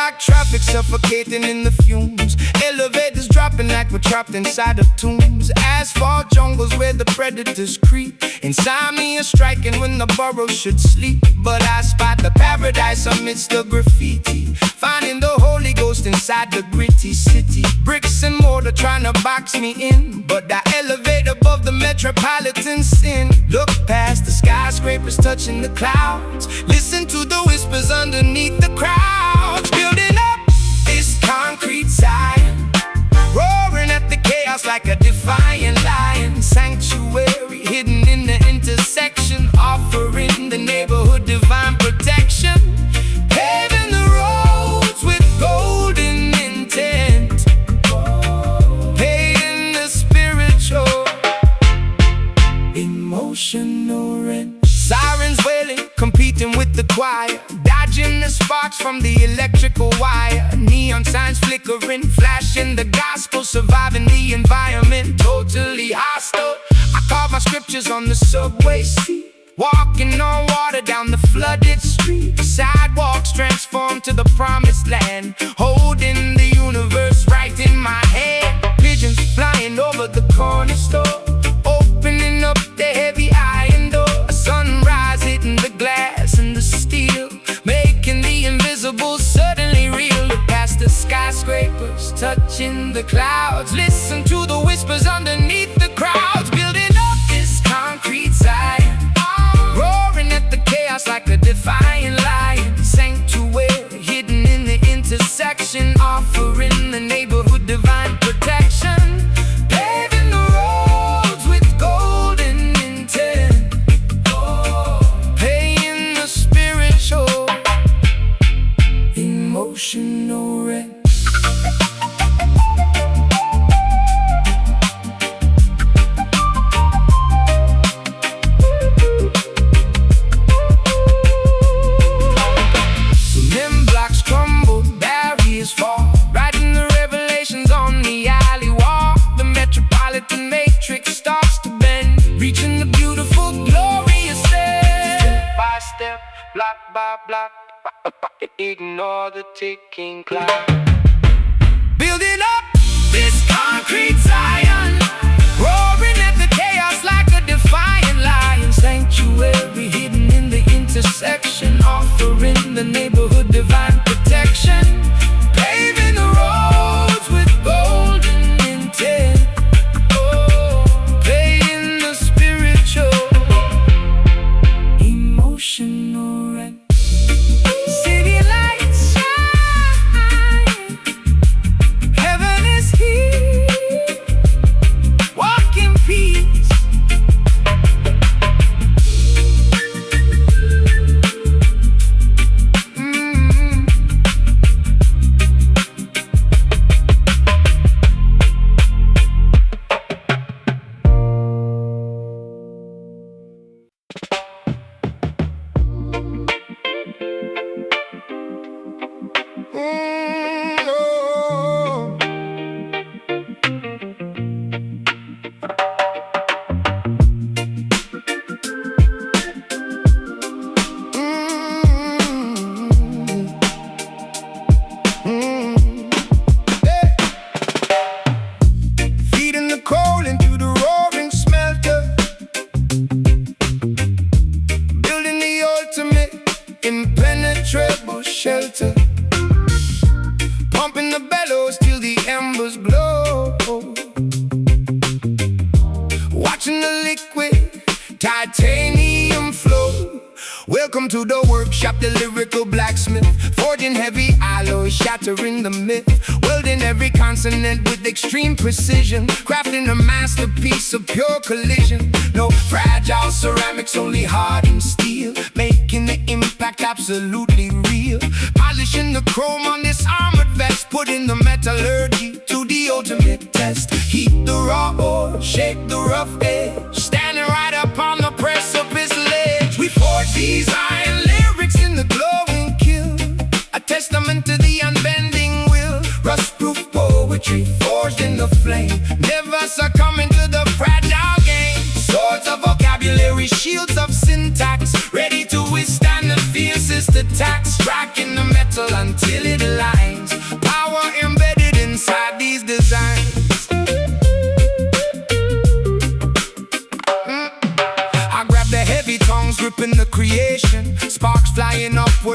like traffic suffocating in the fumes. Elevators dropping like we're trapped inside of tombs. Asphalt jungles where the predators creep. Insomnia striking when the burrow should sleep. But I spot the paradise amidst the graffiti, finding the Holy Ghost inside the gritty city. Bricks and mortar trying to box me in, but I elevate above the metropolitan sin. Look past the skyscrapers touching the clouds, listen to the whispers underneath the crowds. Building up this concrete Zion, roaring at the chaos like a defiant lion. Sanctuary hidden in the intersection, offering the neighborhood divine protection. Paving the roads with golden intent, paying the spiritual, emotional rent. Sirens wailing, competing with the choir, dodging the sparks from the electrical wire. Neon signs flickering, flashing the gospel, surviving the environment, totally hostile. I carve my scriptures on the subway seat, walking on water down the flooded street. Sidewalks transform to the promised land, holding the universe right in my hand. Pigeons flying over the corner store, opening up the heavy iron door. A sunrise hitting the glass and the steel, making the invisible suddenly real. Look past the skyscrapers, touching the clouds, listen to the whispers underneath the crowds. Building up this concrete Zion, roaring at the chaos like a defiant lion. Sanctuary hidden in the intersection, offering the neighborhood divine protection. Paving the roads with golden intent, paying the spiritual, emotional rent. Block by block, ignore the ticking clock. Building up this concrete Zion, roaring at the chaos like a defiant lion. Sanctuary hidden in the intersection, offering the neighborhood divine protection. Paving the roads with golden intent, paying the spiritual, emotional rent. City lights shine, heaven is here, walk in peace. Impenetrable shelter, pumping the bellows till the embers glow, watching the liquid titanium flow. Welcome to the workshop, the lyrical blacksmith, forging heavy alloys, shattering the myth, welding every consonant with extreme precision, crafting a masterpiece of pure collision. No fragile ceramics, only hardened steel, making the impact absolutely real. Polishing the chrome on this armored vest, putting the metallurgy to the ultimate test. Heat the raw ore, shape the rough edge, standing right up on the precipice ledge. We forge these iron lyrics in the glowing kiln, a testament to the unbending will. Rust-proof poetry forged in the flame, never succumbing to the fragile game. Swords of vocabulary, shields of syntax, ready to withstand the fiercest attacks, striking the metal until it aligns.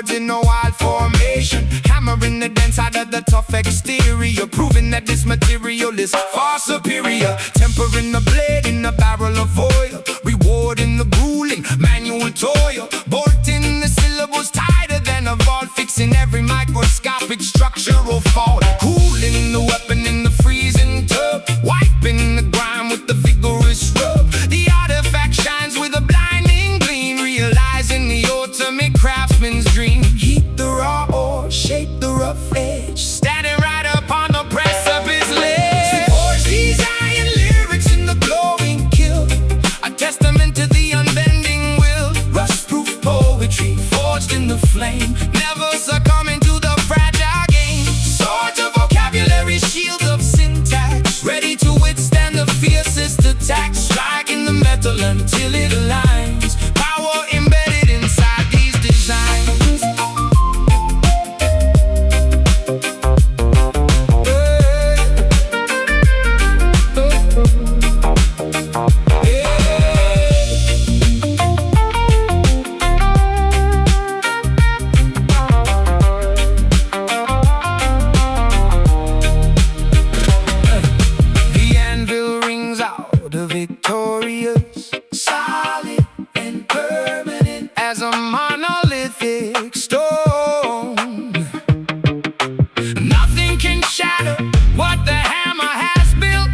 chords in a wild formation, hammering the dance out of the tough exterior, proving that this material is far superior. Tempering the blade in a barrel of oil, rewarding the grueling manual toil, bolting the syllables tighter than a vault, fixing every microscopic structural fault, cooling the weapon in the freezing tub, wiping the grime with the vigorous rub. The artifact shines with a blinding gleam, realizing the ultimate craftsman's dream. Heat the raw ore, shape the rough edge, standing right upon the precipice ledge. We forge these iron lyrics in the glowing kiln, a testament to the unbending will. Rust-proof poetry forged in the flame, never succumbing to the fragile game. Swords of vocabulary, shields of syntax, ready to withstand the fiercest attacks, striking the metal until it aligns. Power embedded inside these designs. The anvil rings out the victorious, solid and permanent as a monolithic stone. Nothing can shatter what the hammer has built.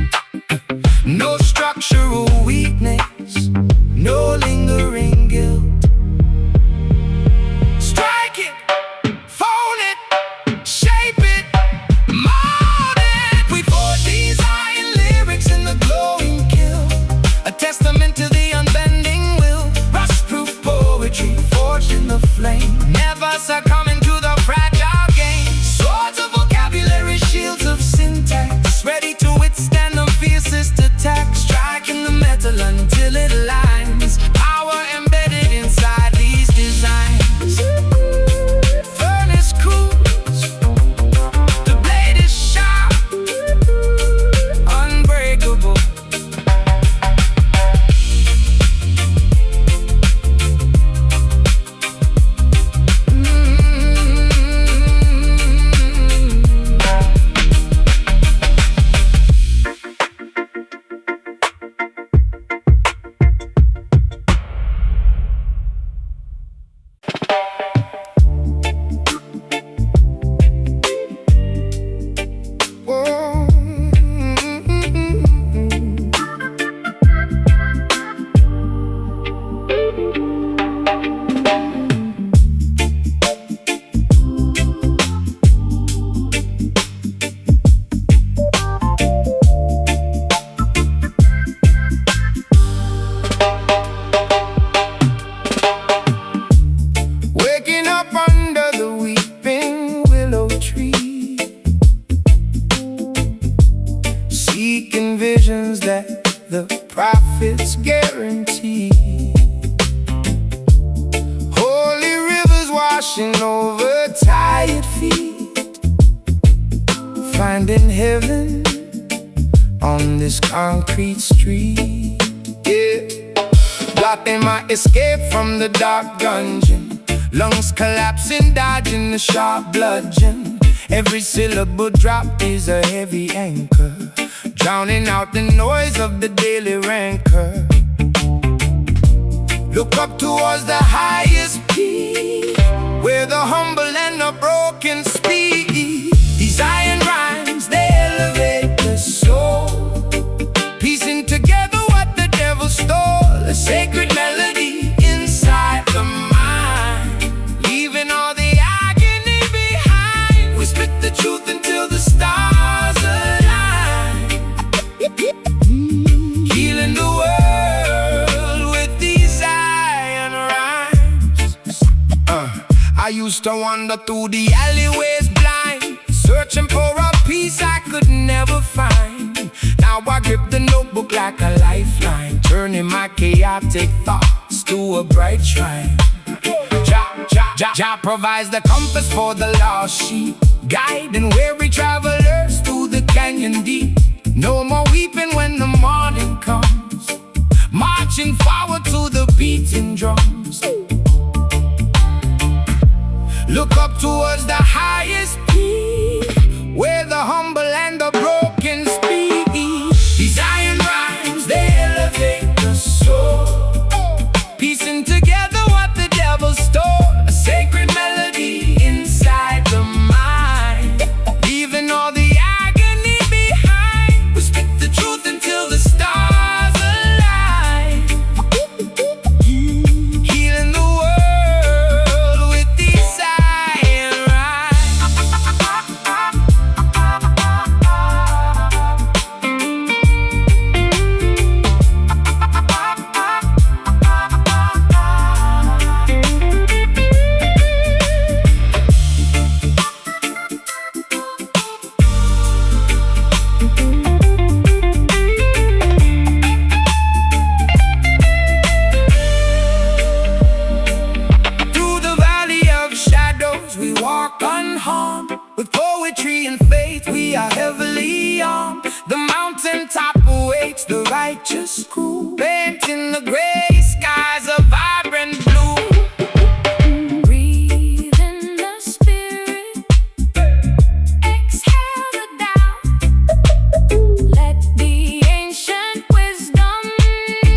No structural weakness, no lingering guilt. Strike it, fold it, shape it, mold it. We forge these iron lyrics in the glowing kiln, a testament to the unbending will. Rust-proof poetry forged in the flame, never succumbing to the fragile game. Swords of vocabulary, shields of syntax, ready to withstand the fiercest attack, striking the metal until it aligns. Power embedded inside these designs. Furnace cools, the blade is sharp, unbreakable. Waking up under the weeping willow tree, seeking visions that the prophets guarantee. Holy rivers washing over tired feet, finding heaven on this concrete street. Yeah, blocking my escape from the dark dungeon, lungs collapsing, dodging the sharp bludgeon. Every syllable drop is a heavy anchor, drowning out the noise of the daily rancor. Look up towards the highest peak, where the humble and the broken speak. These iron rhymes, they elevate the soul, piecing together what the devil stole. A sacred melody inside the mind, leaving all the agony behind. We spit the truth until the stars align, healing the world with these iron rhymes. I used to wander through the alleyways blind, searching for a peace I could never find. Now I grip the notebook like a lifeline, turning my chaotic thoughts to a bright shrine. Jah provides the compass for the lost sheep, guiding weary travelers through the canyon deep. No more weeping when the morning comes, marching forward to the beating drums. Look up towards the highest peak, where the humble and the broken speak. These iron rhymes, they elevate the soul, piecing together what the devil stole. A sacred melody inside the mind, leaving all the agony behind. We speak the truth until the stars align, healing the world with these iron rhymes. Through the valley of shadows we walk unharmed. With poetry and faith we are heavily armed. The mountaintop awaits the righteous crew, painting the gray skies a vibrant blue. Breathe in the spirit, exhale the doubt. Let the ancient wisdom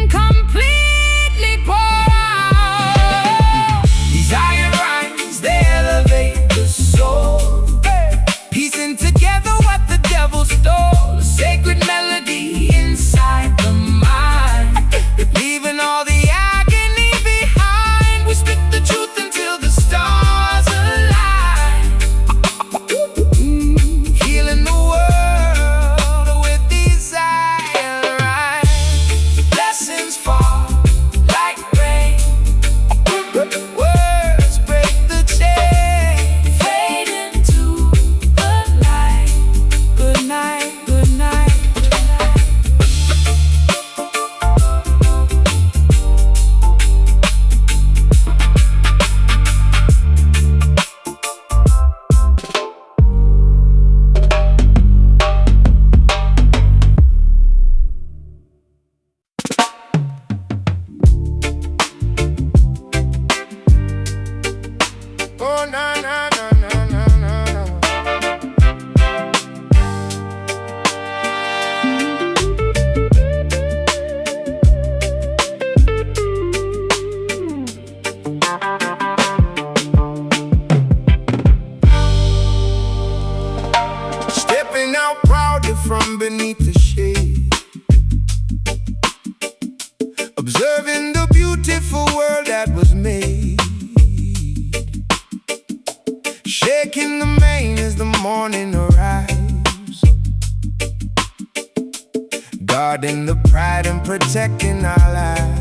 completely pour out. These iron rhymes, they elevate the soul, piecing together what the devil stole. A sacred melody inside the mind, leaving all the agony behind. We spit the truth until the stars align, healing the world with these iron rhymes. Blessings fall like rain, words break the chain, fade into the light. Good night, good night, good night. Oh, na na na na na na na. Stepping out proudly from beneath the shade, observing the beautiful world that was made. Shaking the mane as the morning arrives, guarding the pride and protecting our lives.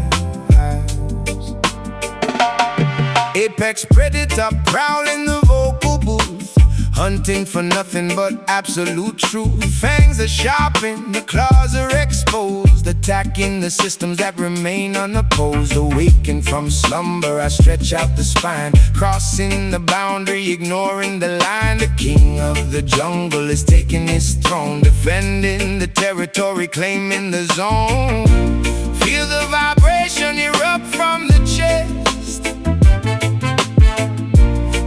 Apex predator prowling the vocal booth, hunting for nothing but absolute truth. Fangs are sharpened, the claws are exposed, attacking the systems that remain unopposed. Awakened from slumber, I stretch out the spine, crossing the boundary, ignoring the line. The king of the jungle is taking his throne, defending the territory, claiming the zone. Feel the vibration erupt from the chest,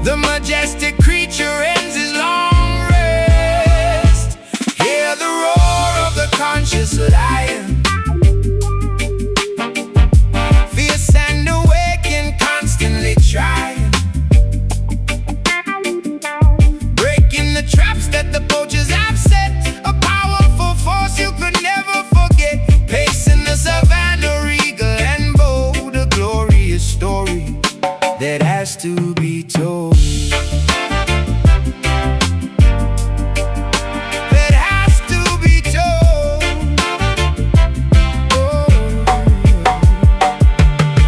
the majestic creature ends his long rest. Hear the roar of the conscious lion, fierce and awakened, constantly trying, breaking the traps that the poachers have set. A powerful force you could never forget, pacing the savannah, regal and bold. A glorious story that has to be told. That has to be told. Oh.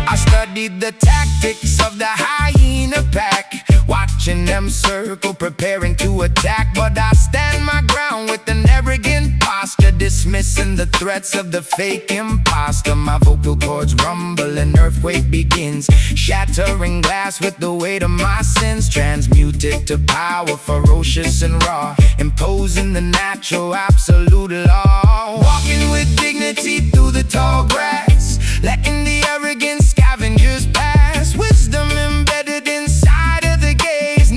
I studied the tactics of the hyena pack, watching them circle, preparing to attack. But I stand my ground with an arrogant posture, dismissing the threats of the fake imposter. My vocal cords rumble, an earthquake begins, shattering glass with the weight of my sins. Transmuted to power, ferocious and raw, imposing the natural absolute law. Walking with dignity through the tall grass, letting the arrogant scavengers pass. Wisdom embedded inside of the gaze,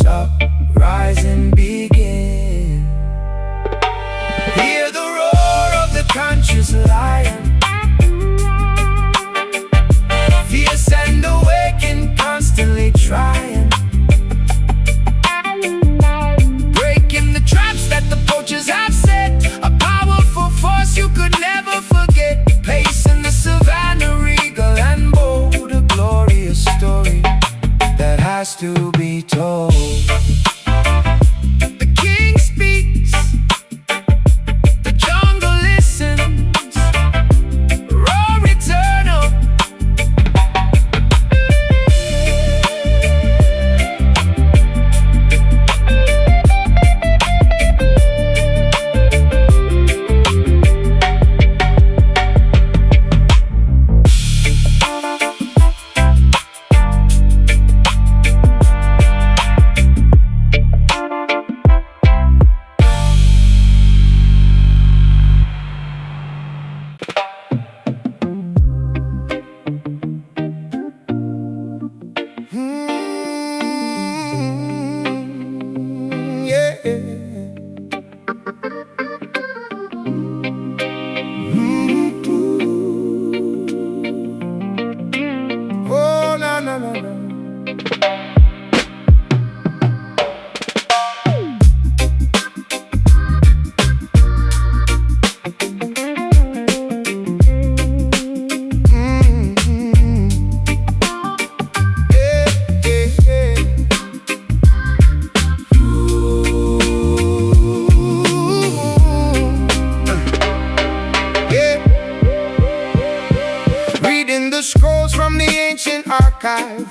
uprising begin. Hear the roar of the conscious lion, fierce and awakened, constantly trying, breaking the traps that the poachers have set. A powerful force you could never forget, pacing the savannah, regal and bold. A glorious story that has to be told. The king speaks, the jungle listens, roar eternal.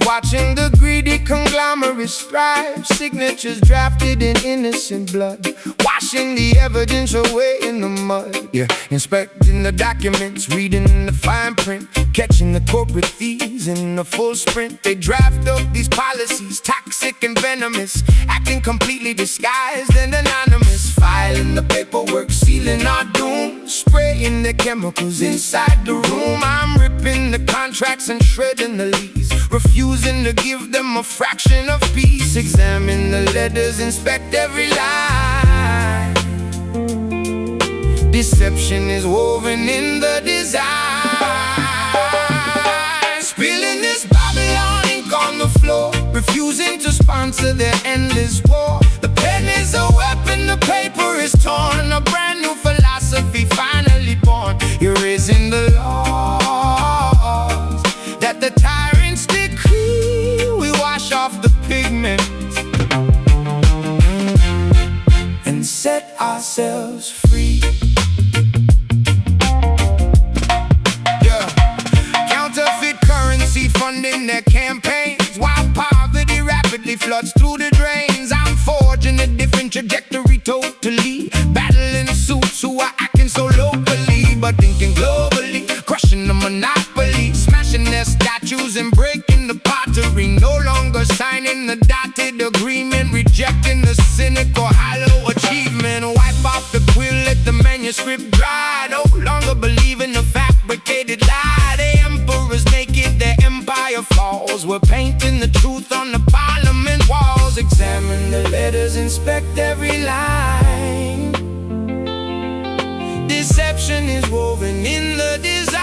Watching the greedy conglomerate strive, signatures drafted in innocent blood, washing the evidence away in the mud. Yeah, inspecting the documents, reading the fine print, catching the corporate thieves in a full sprint. They draft up these policies, toxic and venomous, acting completely disguised and anonymous, filing the paperwork, sealing our doom, spraying the chemicals inside the room. I'm ripping the contracts and shredding the lease, refusing to give them a fraction of peace. Examine the letters, inspect every line. Deception is woven in the design. Spilling this Babylon ink on the floor, refusing to sponsor their endless war. The pen is a weapon, the paper is torn, a brand new philosophy finally born. Erasing the laws that the tyrants decree. We wash off the pigment and set ourselves free. Yeah. Counterfeit currency funding their campaigns, while poverty rapidly floods through the drains. I'm forging a different trajectory totally, battling suits who are acting so locally but thinking globally, crushing the monopoly, smashing their statues and breaking the pottery. No longer signing the dotted agreement, rejecting the cynical hollow achievement. Wipe off the quill, let the manuscript dry. No longer believe in the fabricated lie. The emperor's naked, their empire falls. We're painting the truth on the parliament walls. Examine the letters, inspect every line. Deception is woven in the design.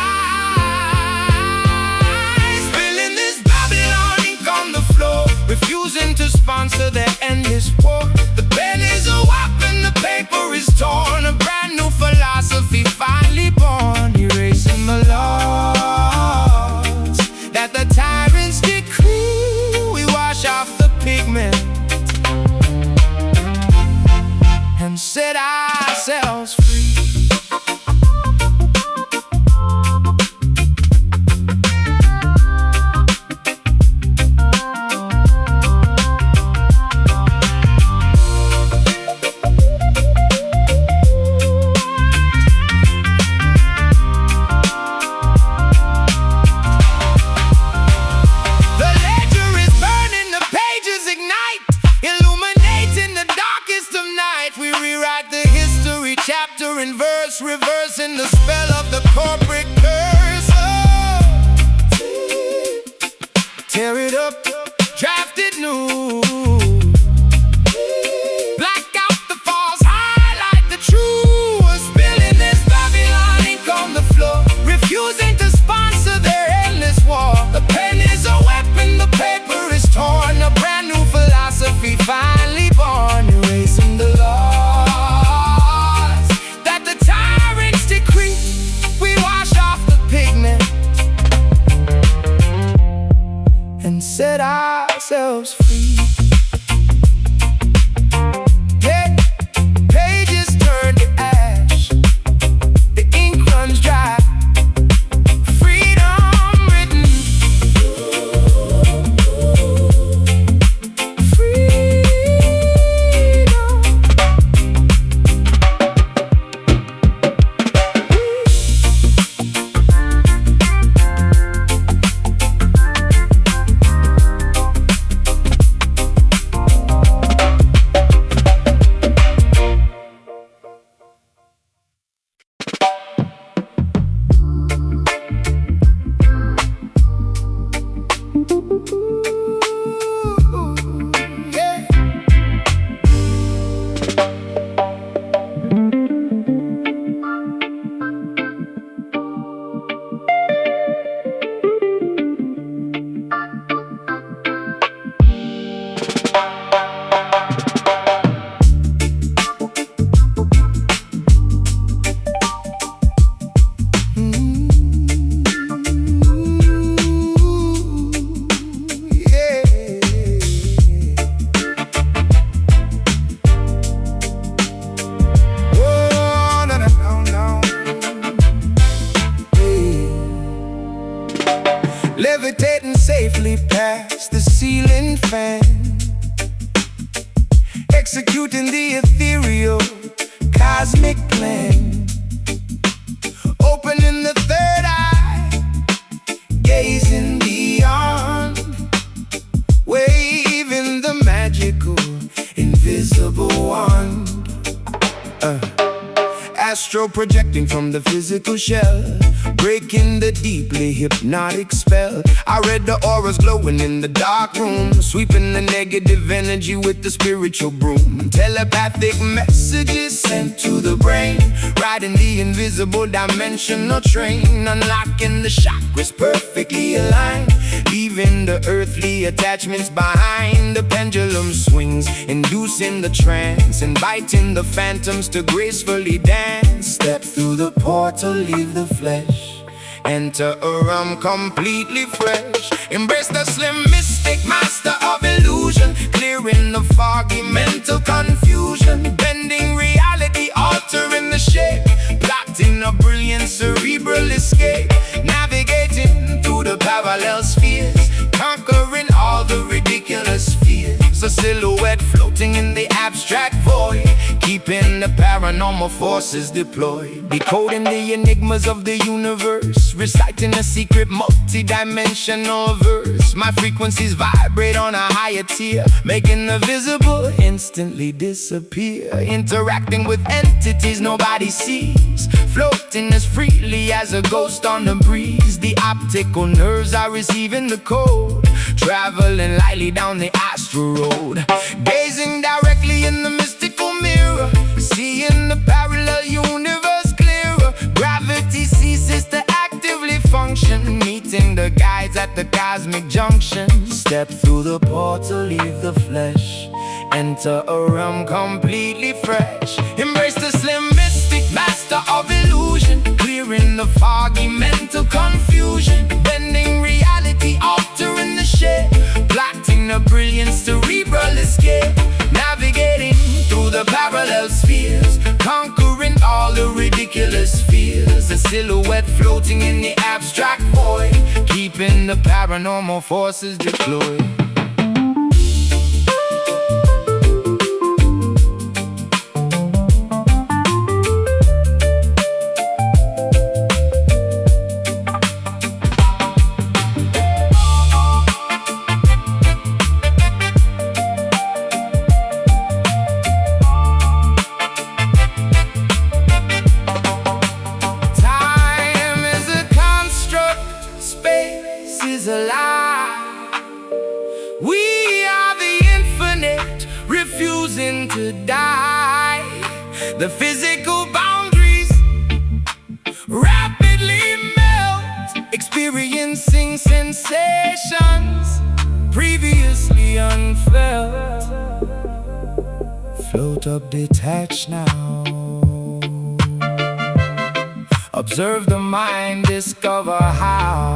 Spilling this Babylon ink on the floor, refusing to sponsor their endless war. The pen is a weapon, the paper is torn, a brand new philosophy finally born. Erasing the laws that the tyrants decree. We wash off the pigment and set ourselves free. Chapter and verse, reversing the spell of the corporate curse. Oh, tear it up, draft it new. set ourselves free. Yeah, pages turn to ash, the ink runs dry. Freedom written, freedom. Levitating safely past the ceiling fan, executing the ethereal cosmic plan. Opening the third eye, gazing beyond, waving the magical invisible wand. Astro projecting from the physical shell, breaking the deeply hypnotic spell. I read the auras glowing in the dark room, sweeping the negative energy with the spiritual broom. Telepathic messages sent to the brain, riding the invisible dimensional train. Unlocking the chakras perfectly aligned, leaving the earthly attachments behind. The pendulum swings, inducing the trance, inviting the phantoms to gracefully dance. Step through the portal, leave the flesh, enter a realm completely fresh. Embrace the slim mystic, master of illusion, clearing the foggy mental confusion. Bending reality, altering the shape, plotting a brilliant cerebral escape. Navigating through the parallel spheres, conquering all the ridiculous fears. A silhouette floating in the abstract void, keeping the paranormal forces deployed. Decoding the enigmas of the universe, reciting a secret multi-dimensional verse. My frequencies vibrate on a higher tier, making the visible instantly disappear. Interacting with entities nobody sees, floating as freely as a ghost on the breeze. The optical nerves are receiving the code, traveling lightly down the astral road. Gazing directly in the mystical mirror, seeing the parallel universe clearer. Gravity ceases to actively function, meeting the guides at the cosmic junction. Step through the portal, leave the flesh, enter a realm completely fresh. Embrace the slim mystic, master of illusion, clearing the foggy mental confusion. Bending reality, altering the shape, plotting a brilliant cerebral escape. Navigating through the parallel spheres, conquering all the ridiculous fears. A silhouette floating in the abstract void, keeping the paranormal forces deployed. We are the infinite, refusing to die. The physical boundaries rapidly melt, experiencing sensations previously unfelt. Float up detached now, observe the mind, discover how.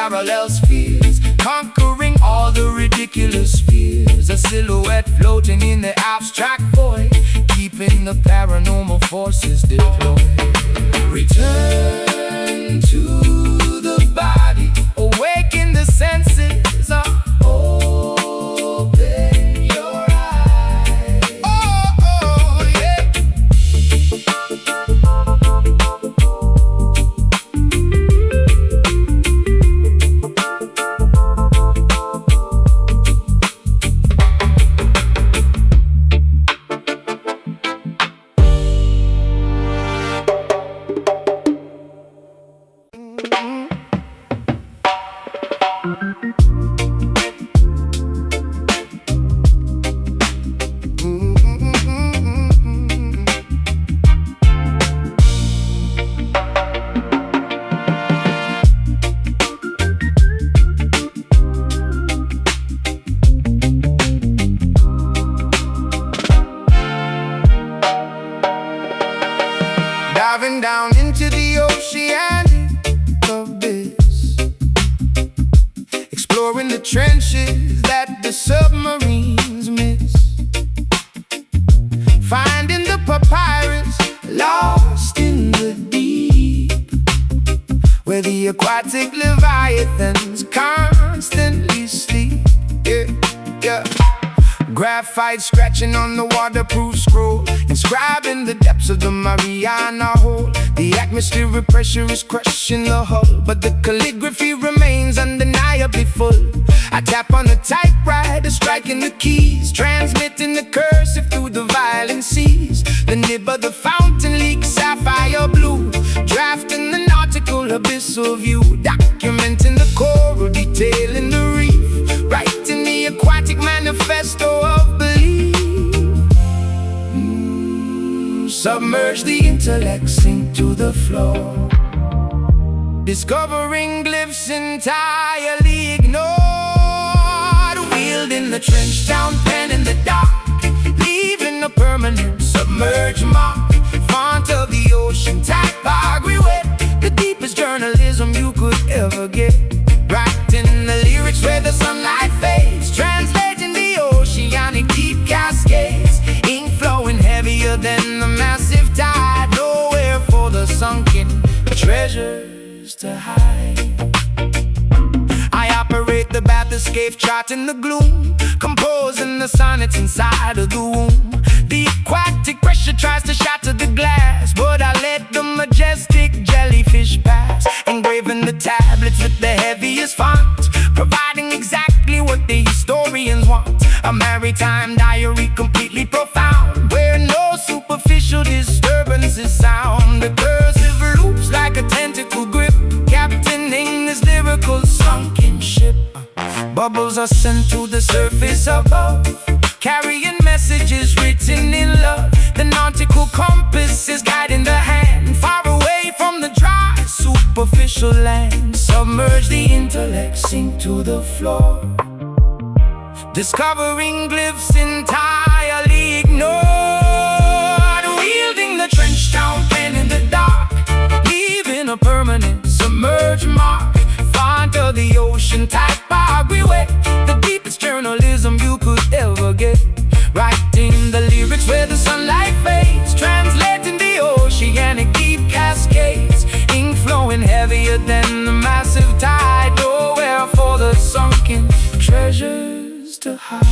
parallel spheres, conquering all the ridiculous fears. A silhouette floating in the abstract void, keeping the paranormal forces deployed. Return to the body, awaken the senses. Open your eyes. Oh, yeah. Diving down into the oceanic abyss, exploring the trenches that the submarines miss, finding the papyrus lost in the deep, where the aquatic leviathans constantly sleep. Yeah, yeah. Graphite scratching on the waterproof scroll, inscribing the depths of the Mariana hole. The atmospheric pressure is crushing the hull, but the calligraphy remains undeniably full. I tap on the typewriter, striking the keys, transmitting the cursive through the violent seas. The nib of the fountain leaks sapphire blue, drafting the nautical abyssal view, documenting the coral, detailing the reef, writing the aquatic manifesto of belief. Submerge the intellect, sink to the floor, discovering glyphs entirely ignored, wielding the trench down pen in the dark, leaving a permanent submerged mark. Font of the ocean, typography wet, the deepest journalism you could ever get. Writing the lyrics where the sunlight fades, translating the oceanic deep cascades, ink flowing heavier than the massive tide. Nowhere for the sunken treasures to hide. I operate the bathyscaphe, charting the gloom, composing the sonnets inside of the womb. The aquatic pressure tries to shatter the glass, but I let the majestic jellyfish pass, engraving the tablets with the heaviest font, providing exactly what the historians want. A maritime diary completely profound, where no superficial disturbances sound. The cursive loops like a tentacle grip, captaining this lyrical sunken ship. Bubbles are sent to the surface above, carrying messages written in love. The nautical compass is guiding the hand, far away from the dry, superficial land. Submerge the intellect, sink to the floor, discovering glyphs entirely ignored, wielding the trench down pen in the dark, leaving a permanent submerged mark. Font of the ocean, typography wet, the deepest journalism you could ever get. Writing the lyrics where the sunlight fades, translating the oceanic deep cascades, ink flowing heavier than the massive tide. Nowhere for the sunken treasures to hide.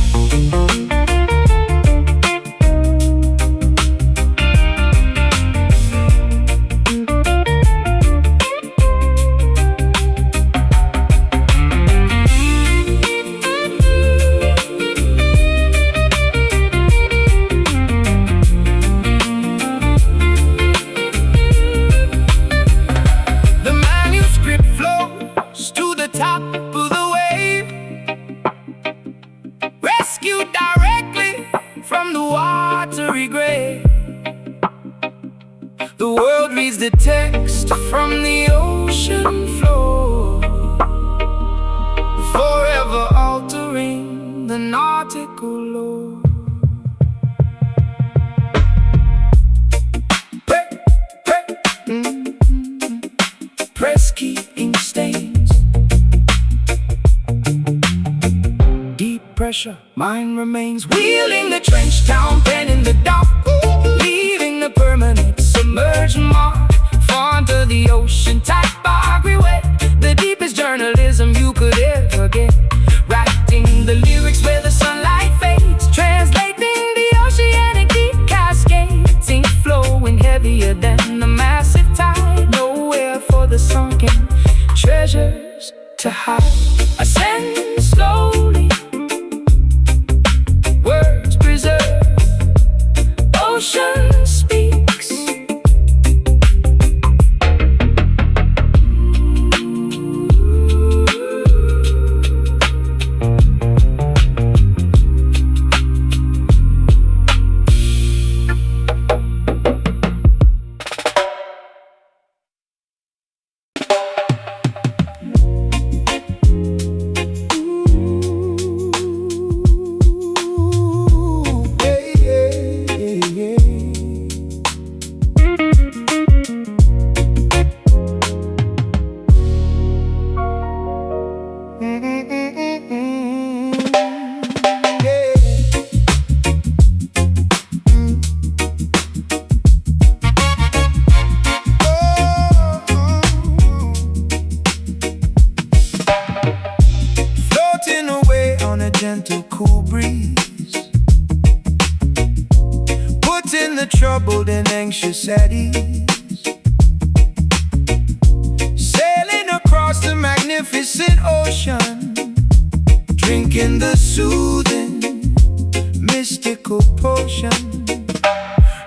The world reads the text from the ocean floor, forever altering the nautical lore. Press key, ink stains, pressure, mine remains. Wheeling the trench town, pen in the dock, leaving a permanent submerged mark. Far to the ocean, typography wet, the deepest journalism you could ever get. Writing the lyrics where the sunlight fades, translating the oceanic deep cascades, ink flowing heavier than the massive tide. Nowhere for the sunken treasures to hide. Ascend slowly, words preserve, ocean speaks. Gentle, cool breeze, putting the troubled and anxious at ease. Sailing across the magnificent ocean, drinking the soothing, mystical potion.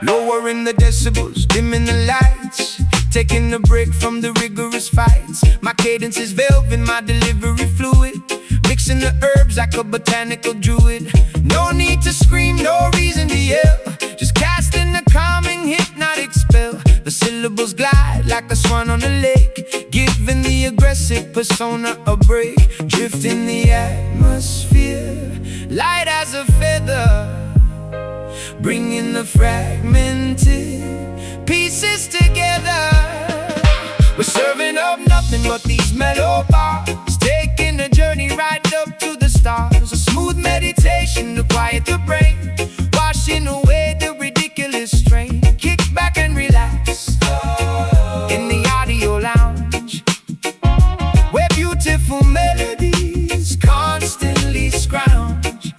Lowering the decibels, dimming the lights, taking a break from the rigorous fights. My cadence is velvet, my delivery fluid, mixing the herbs like a botanical druid. No need to scream, no reason to yell, just casting a calming hypnotic spell. The syllables glide like a swan on a lake, giving the aggressive persona a break. Drifting the atmosphere, light as a feather, bringing the fragmented pieces together. We're serving up nothing but these mellow bars, taking a journey right up to the stars. A smooth meditation to quiet the brain, washing away the ridiculous strain. Kick back and relax in the audio lounge, where beautiful melodies constantly scrounge.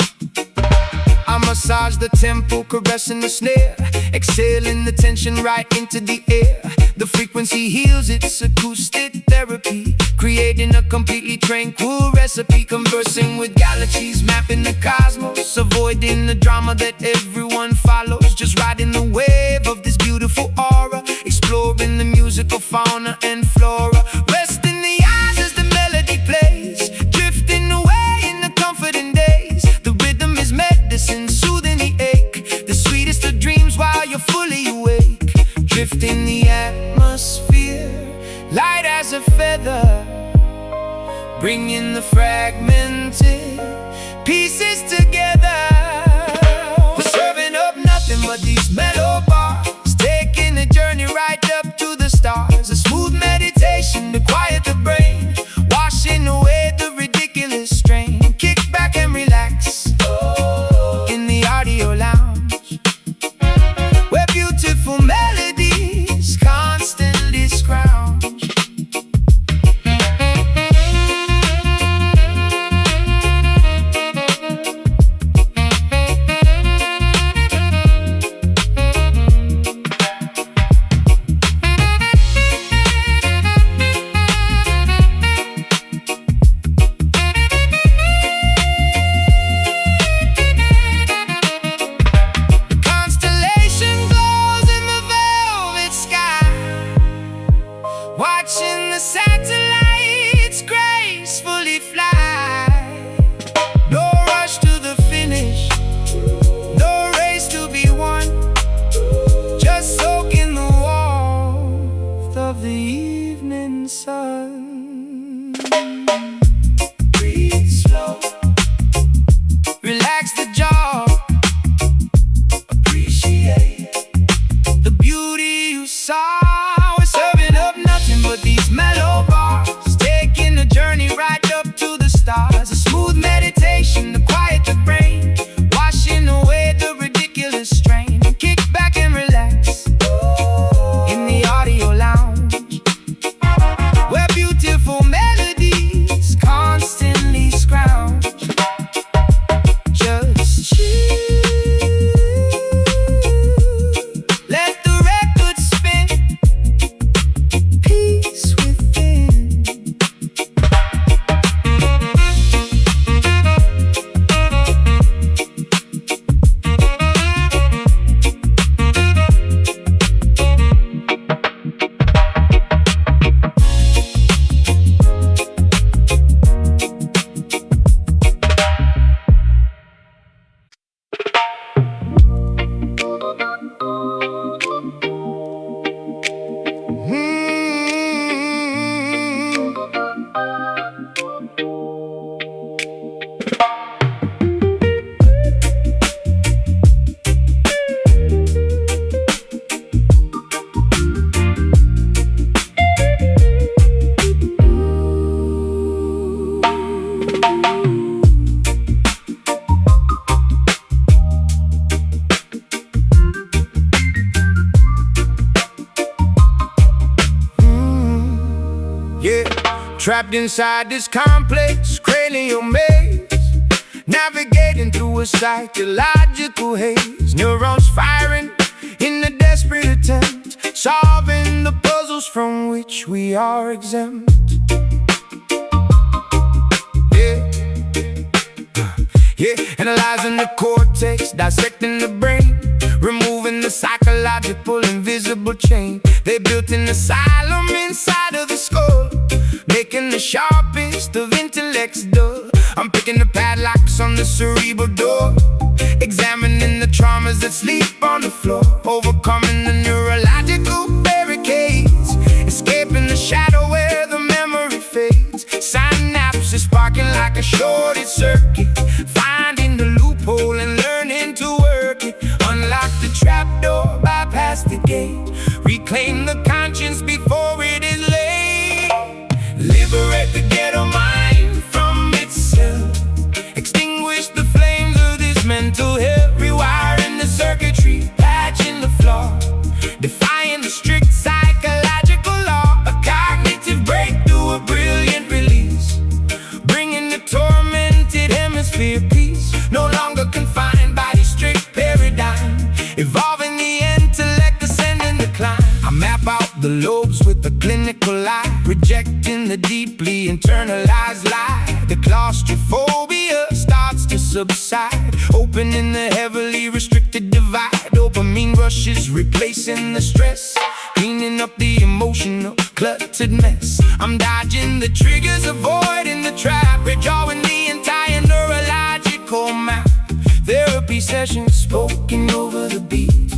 I massage the tempo, caressing the snare, exhaling the tension right into the air. The frequency heals, it's acoustic therapy, creating a completely tranquil recipe. Conversing with galaxies, mapping the cosmos, avoiding the drama that everyone follows. Just riding the wave of this beautiful aura, exploring the musical fauna and flora. Resting the eyes as the melody plays, drifting away in the comforting days. The rhythm is medicine, soothing the ache, the sweetest of dreams while you're fully awake. Drifting the atmosphere, light as a feather, bringing the fragmented pieces together. We're serving up nothing but these mellow bars, taking a journey right up to the stars. A smooth meditation to quiet the brain, washing away the ridiculous strain. Kick back and relax in the audio lounge, where beautiful melodies constantly scrounge. Watching the satellites gracefully fly. No rush to the finish, no race to be won, just soaking the warmth of the evening sun. Breathe slow, relax the jaw, appreciate the beauty you saw. But these mellow bars, taking a journey right up to the stars. A smooth meditation to quiet the Trapped inside this complex cranial maze, navigating through a psychological haze. Neurons firing in a desperate attempt, solving the puzzles from which we are exempt. Analyzing the cortex, dissecting the brain, removing the psychological invisible chain. They built an asylum inside of the skull, making the sharpest of intellects dull. I'm picking the padlocks on the cerebral door, examining the traumas that sleep on the floor, overcoming the neurological barricades, escaping the shadow where the memory fades. Synapses sparking like a shorted circuit, finding the loophole and learning to work it. Unlock the trapdoor, bypass the gate, reclaim the conscience before it is late. Liberate the ghetto mind from itself, extinguish the flames of this mental hell, rewiring the circuitry, patching the flaw, defying the strict psychological law. A cognitive breakthrough, a brilliant release, bringing the tormented hemisphere peace. No longer confined by the strict paradigm, evolving the intellect, ascending the climb. I map out the lobes with a clinical eye, rejecting the deeply internalized lie. The claustrophobia starts to subside, opening the heavily restricted divide. Dopamine rushes, replacing the stress, cleaning up the emotional cluttered mess. I'm dodging the triggers, avoiding the trap, redrawing the entire neurological map. Therapy sessions spoken over the beat,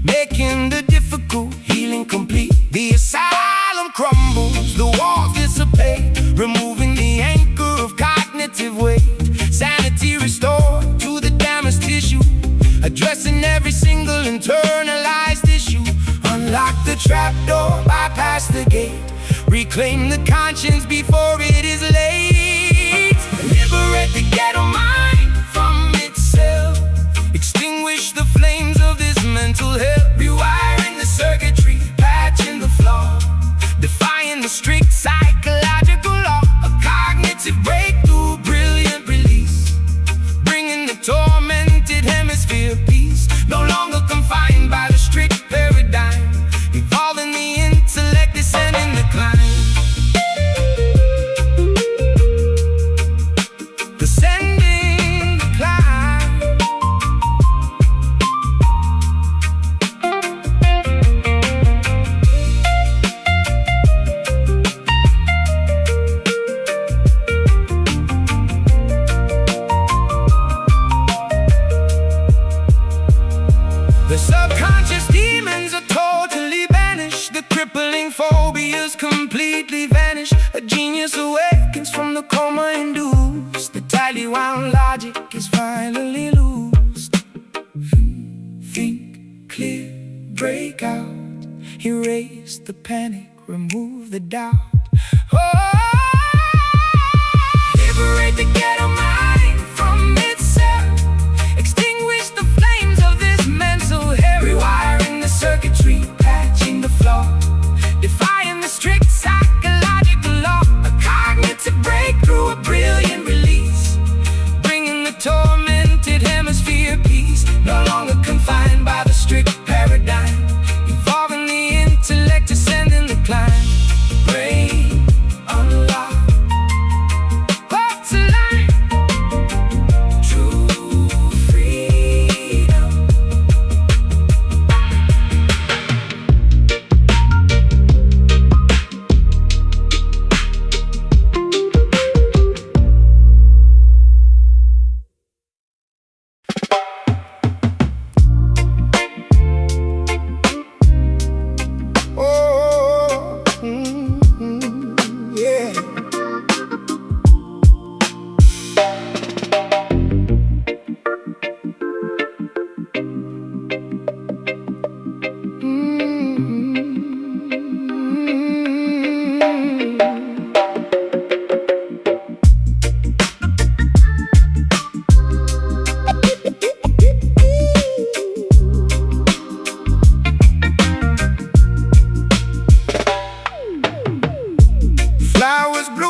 making the difficult healing complete. The asylum crumbles, the walls dissipate, removing the anchor of cognitive weight. Sanity restored to the damaged tissue, addressing every single internalized issue. Unlock the trapdoor, bypass the gate, reclaim the conscience before it is late. Liberate the ghetto mind from itself, extinguish the flames of this mental hell, rewiring the circuitry, patching the flaw, defying the strict psychological law. A cognitive breakthrough, brilliant release, bringing the tormented hemisphere peace. No longer confined by the strict paradigm, evolving the intellect, descending the climb. Descending the climb. The subconscious demons are totally banished, the crippling phobias completely vanish. A genius awakens from the coma induced, the tightly wound logic is finally loosed. Think clear, break out, erase the panic, remove the doubt. Oh, liberate the ghetto mind from itself, extinguish the flames of this mental hell, rewiring the circuitry, patching the flaw, defying the strict psychological law. A cognitive breakthrough, a brilliant release, bringing the tormented hemisphere peace. No longer confined by the strict paradigm, evolving the intellect, ascending the climb. Brain unlocked.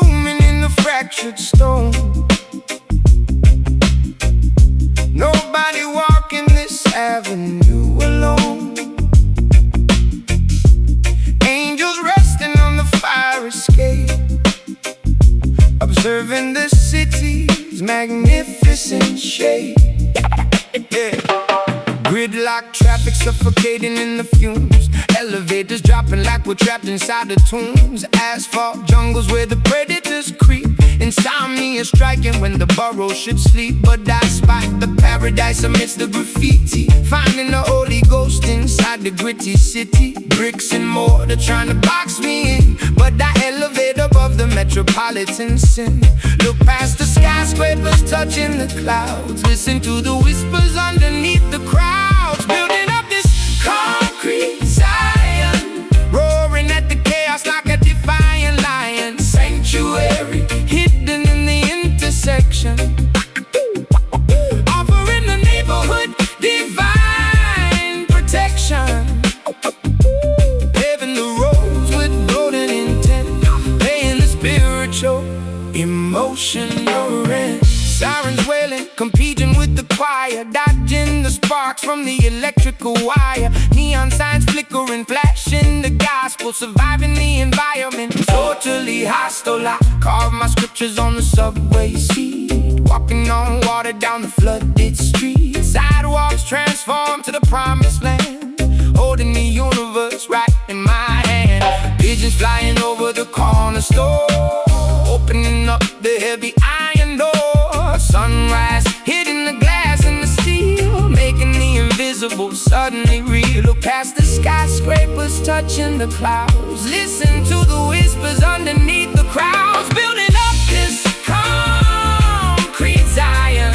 blooming in the fractured stone. Nobody walking this avenue alone. Angels resting on the fire escape, observing the city's magnificent shape. Yeah. Gridlock traffic suffocating in the fumes. Elevators dropping like we're trapped inside the tombs. Asphalt jungles where the predators creep. Insomnia striking when the burrow should sleep. But I spot the paradise amidst the graffiti, finding the Holy Ghost inside the gritty city. Bricks and mortar trying to box me in, but I elevate above the metropolitan sin. Look past the skyscrapers touching the clouds, listen to the whispers underneath the crowds. Building up this concrete Zion, roaring at the chaos like a defiant lion. Sanctuary hidden in the intersection, offering the neighborhood divine protection. Paving the roads with golden intent, paying the spiritual, emotional rent. Sirens wailing, competing with the choir, dodging the sparks from the electrical wire. Neon signs flickering, flashing the gospel, surviving the environment. Totally hostile, I carve my scriptures on the subway seat, walking on water down the flooded street. Sidewalks transform to the promised land, holding the universe right in my hand. Pigeons flying over the corner store, opening up the heavy iron door. Sunrise hitting the glass and the steel, making the invisible suddenly real. Look past the skyscrapers touching the clouds, listen to the whispers underneath the crowds. Building up this concrete Zion,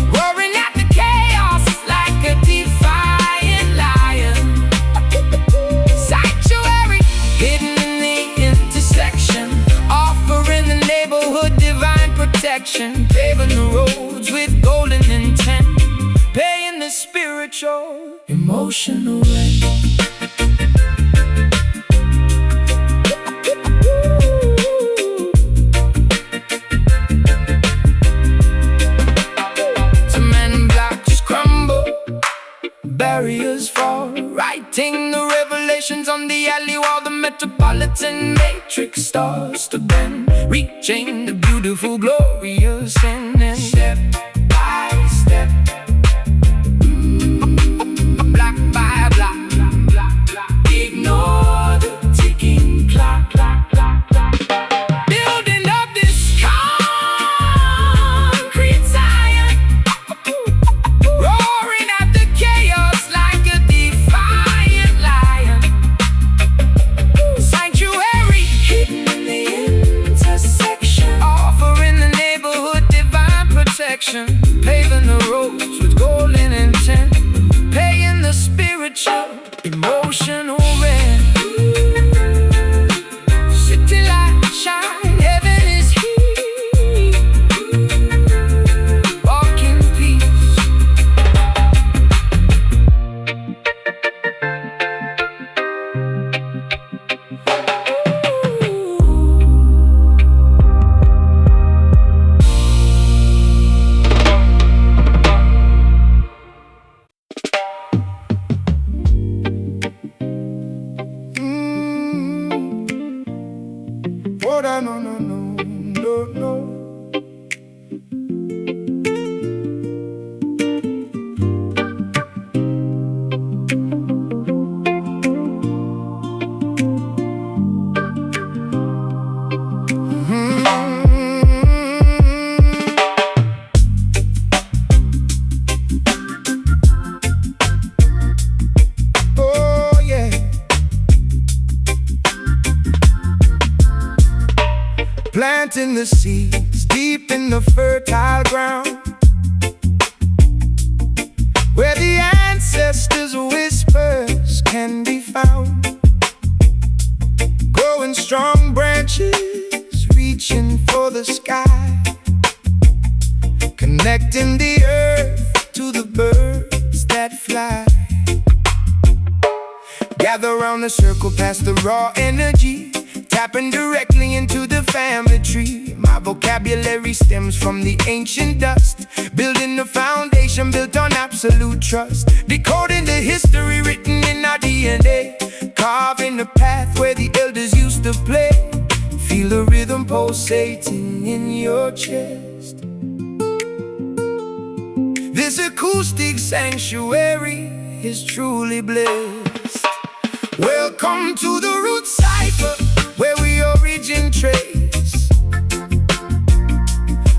roaring at the chaos like a defiant lion. Sanctuary hidden in the intersection, offering the neighborhood divine protection. Paving the roads with golden intent, paying the spiritual, emotional rent. Cement blocks crumble, barriers fall, writing the revelations on the alley wall. The metropolitan matrix starts to bend, reaching the beautiful, glorious end. And step by step, block by block, ignore the ticking clock. Building up this concrete Zion, roaring at the chaos like a defiant lion. Sanctuary hidden in the intersection, offering the neighborhood divine protection. Paving the roads with golden intent, paying the spiritual, emotional rent. City light shine, heaven is here, walk in peace. Oh, no, no, no, no, no. Oh, yeah. Planting the seeds deep in the fertile ground, where the ancestors' whispers can be found. Growing strong branches, reaching for the sky, connecting the earth to the birds that fly. Gather round the circle past the raw energy, tapping directly into the family tree. My vocabulary stems from the ancient dust, building a foundation built on absolute trust. Decoding the history written in our DNA, carving a path where the elders used to play. Feel the rhythm pulsating in your chest. This acoustic sanctuary is truly blessed. Welcome to the root cipher, where we origin trace.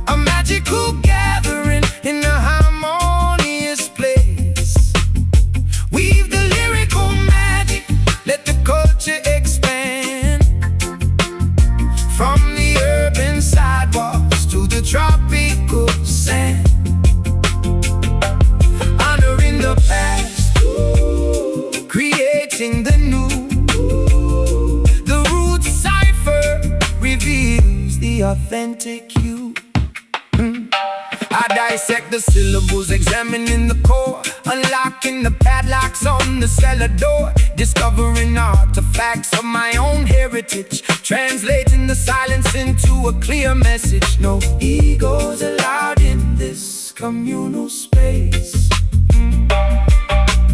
A magical gathering in a harmonious place. Weave the lyrical magic, let the culture expand. From the urban sidewalks to the tropical sand. Honoring the past, creating the new. The root cipher reveals the authentic you. I dissect the syllables, examining the core, unlocking the padlocks on the cellar door, discovering artifacts of my own heritage, translating the silence into a clear message. No egos allowed in this communal space.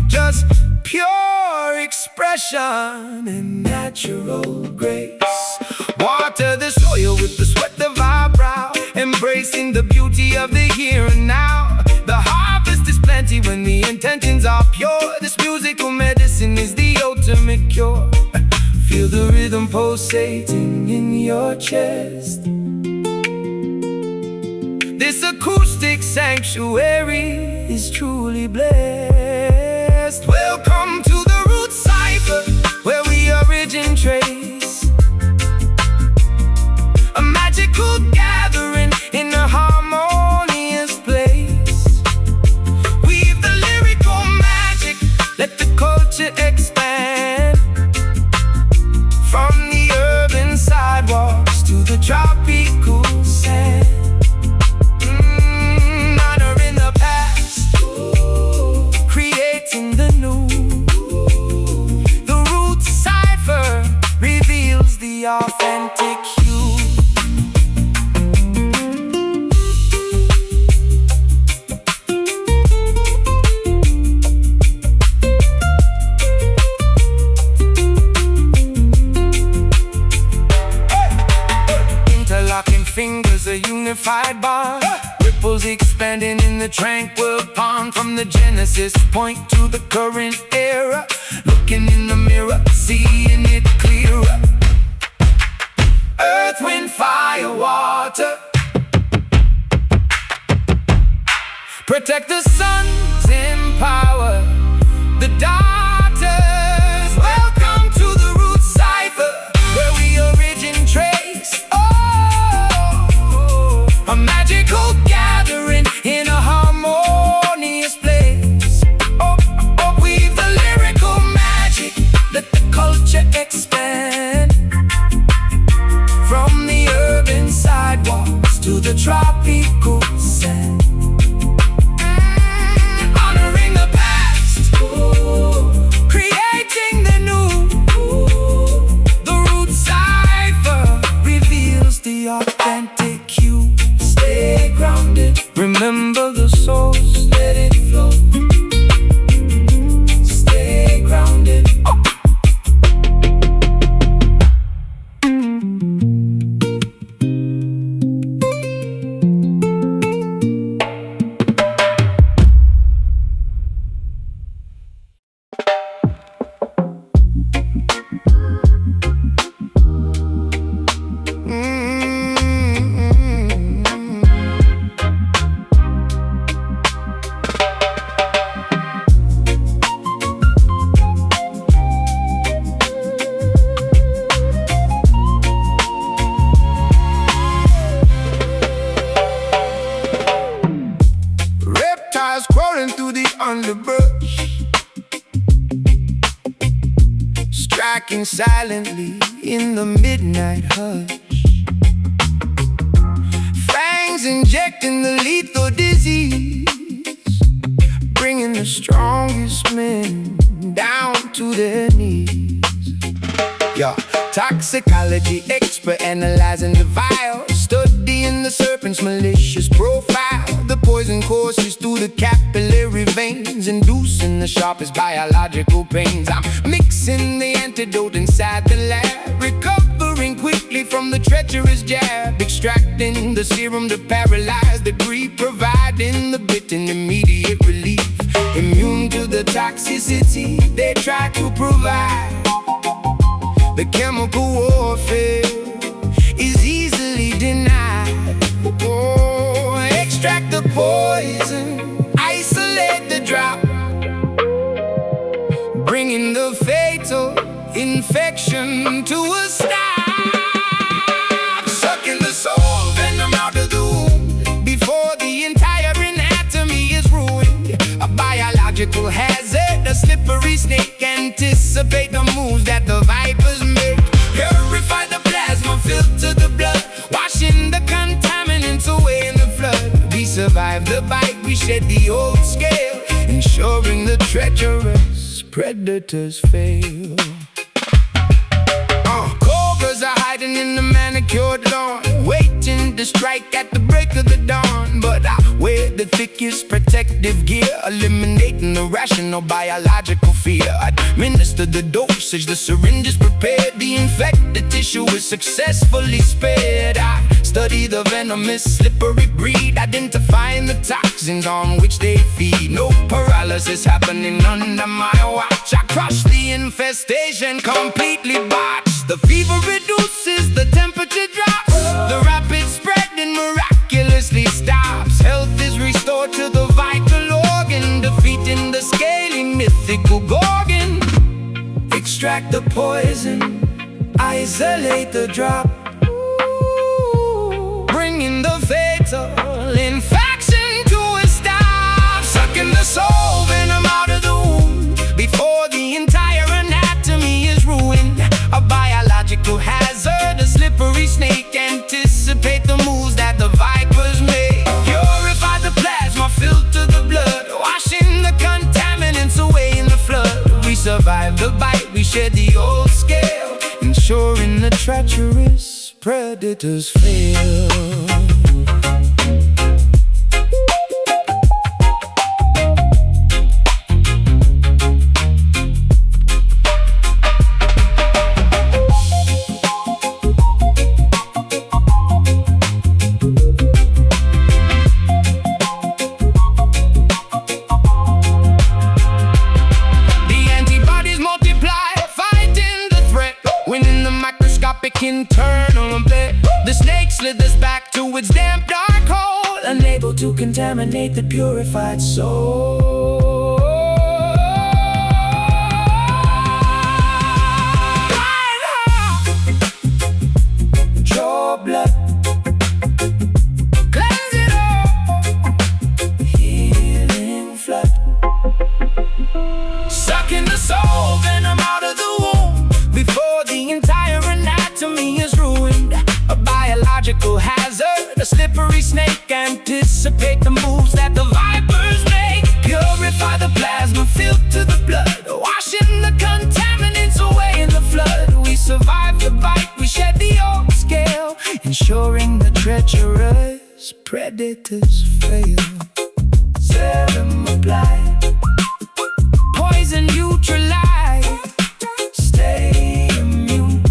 Just pure expression and natural grace. Water the soil with the sweat of our brow, embracing the beauty of the here and now. The harvest is plenty when the intentions are pure. This musical medicine is the ultimate cure. Feel the rhythm pulsating in your chest. This acoustic sanctuary is truly blessed. Welcome to the root cipher, where we origin trace. A magical gathering in a harmonious place. Weave the lyrical magic, let the culture expand. From the urban sidewalks to the tropical sand. Honoring the past, creating the new. The root cipher reveals the authentic you. Fingers, a unified bar. Ripples expanding in the tranquil pond. From the genesis point to the current era. Looking in the mirror, seeing it clearer. Earth, wind, fire, water. Protect the sons, empower the daughters. Welcome to the root cipher, where we origin trace. A magical gathering in a harmonious place. Weave the lyrical magic, let the culture expand. From the urban sidewalks to the tropical sand. Honoring the past, creating the new. The root cipher reveals the authentic you. Stay grounded, remember the source, let it flow. Stay grounded. Crawling through the underbrush, striking silently in the midnight hush. Fangs injecting the lethal disease, bringing the strongest men down to their knees. Yeah, Toxicology expert analyzing the vial, studying the serpent's malicious profile. The poison courses through the capillary veins, inducing the sharpest biological pains. I'm mixing the antidote inside the lab, recovering quickly from the treacherous jab, extracting the serum to paralyze the greed, providing the bit and immediate relief. Immune to the toxicity they try to provide. The chemical warfare is easily denied. Oh, extract the poison, isolate the drop, bringing the fatal infection to a stop. Sucking the soul venom out of the womb before the entire anatomy is ruined. A biological hazard, a slippery snake. Anticipate the moves that the vipers make. Purify the plasma, filter the blood, washing the contaminants away in the flood. We survive the bite, we shed the old scale, ensuring the treacherous predators fail. Cobras are hiding in the manicured lawn, waiting to strike at the break of the dawn. But I wear the thickest protective gear, eliminating the rational biological fear. Administer the dosage, the syringe is prepared, the infected tissue is successfully spared. I study the venomous slippery breed, identifying the toxins on which they feed. No paralysis happening under my watch. I crush the infestation, completely botched. The fever reduces, the temperature drops, the rapid spreading miraculously stops. Health is restored to the vital organ, defeating the scaling mythical gorgon. Extract the poison, isolate the drop, bringing the fatal infection to a stop. Sucking the soul venom out of the womb before the entire anatomy is ruined. A biological hazard, a slippery snake. Anticipate the moves that the vipers make. Purify the plasma, filter the blood, washing the contaminants away in the flood. We survive the bite, we shed the old scale, ensuring the treacherous predators fail. Internal blade, the snake slithers back to its damp dark hole, unable to contaminate the purified soul. Draw blood, cleanse it all, healing flood. Sucking the soul venom out of the womb before the entire anatomy is ruined. A biological hazard, a slippery snake. Anticipate the moves that the vipers make. Purify the plasma, filter the blood, washing the contaminants away in the flood. We survive the bite, we shed the old scale, ensuring the treacherous predators fail. Serum applied, poison neutralized, stay immune.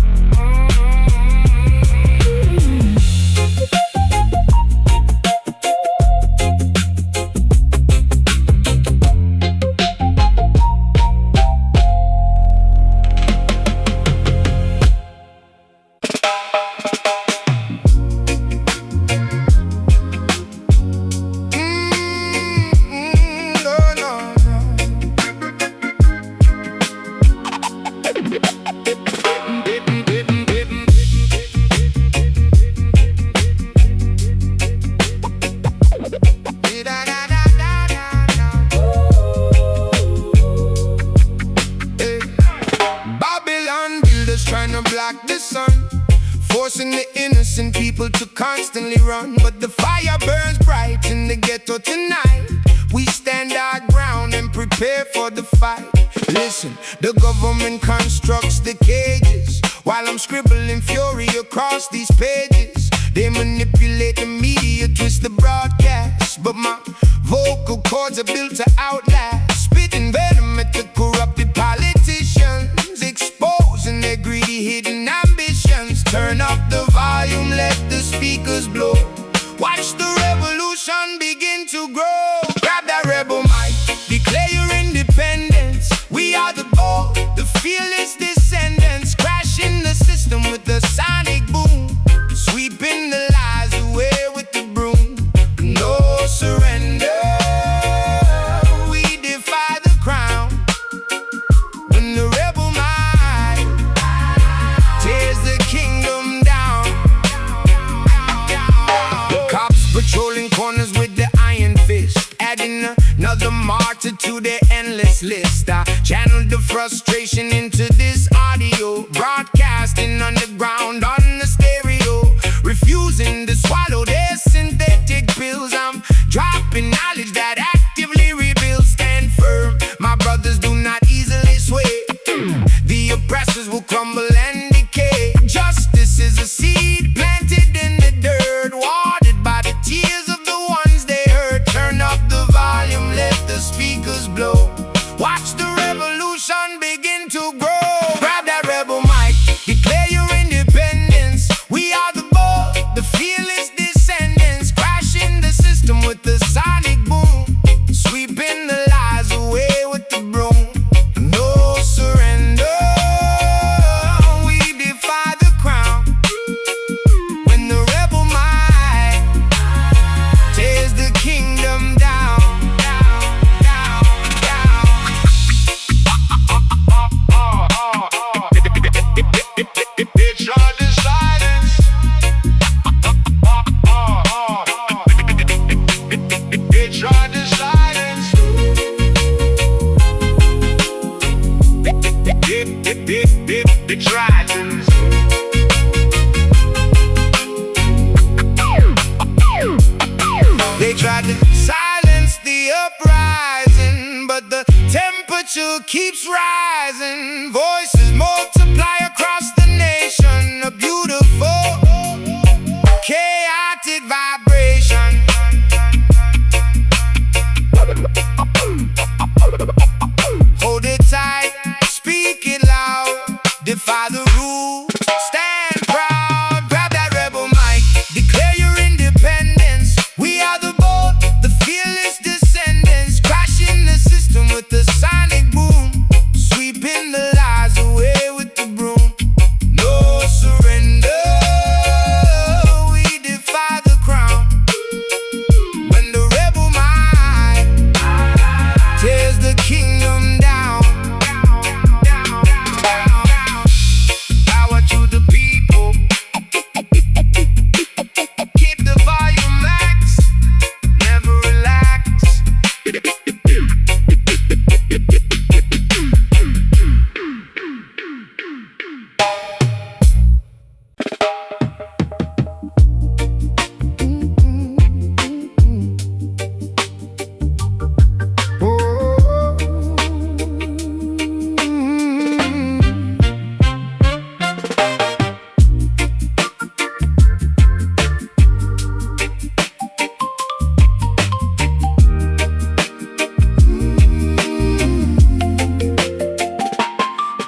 Forcing the innocent people to constantly run. But the fire burns bright in the ghetto tonight. We stand our ground and prepare for the fight. Listen, the government constructs the cages While I'm scribbling fury across these pages, they manipulate the media, twist the broadcast. But my vocal cords are built to outlast, spitting venom at the corrupted politicians, exposing their greedy hidden ambitions. Turn up the volume, let the speakers blow. Watch the revolution begin to grow. Grab that rebel mic, declare your independence. We are the bold, the fearless descendants, crashing the system with the sonic boom, sweeping the lies away with the broom. No surrender, we defy the crown. When the rebel mind tears the kingdom down. Cops patrolling corners with the iron fist, adding another martyr to their endless list. I channeled the frustration into this audio, broadcasting underground on the stereo, refusing to swallow their synthetic pills. I'm dropping knowledge that actively rebuilds. Stand firm, my brothers, do not easily sway. The oppressors will crumble and decay. Justice is a seed planted in the dirt, watered by the tears of the ones they hurt. Turn up the volume, let the speakers blow. Watch the revolution begin to grow. Grab that rebel mic, declare your independence. We are the bold, the fearless descendants, crashing the system with the sonic boom, sweeping the lies away with the broom. No surrender, we defy the crown. When the rebel might tears the kingdom down. They tried to silence. They tried to silence. They tried to. They tried to silence the uprising, but the temperature keeps rising. Voices multiply across the nation, a beautiful, chaotic vibration. Hold it tight, speak it loud, defy the rules, stand proud. Grab that rebel mic, declare your independence. We are the bold, the fearless descendants, crashing the system with the sonic boom, sweeping the lies away with the broom. No surrender, we defy the crown. When the rebel mind tears the kingdom down. Power to the people, keep the volume max, never relax.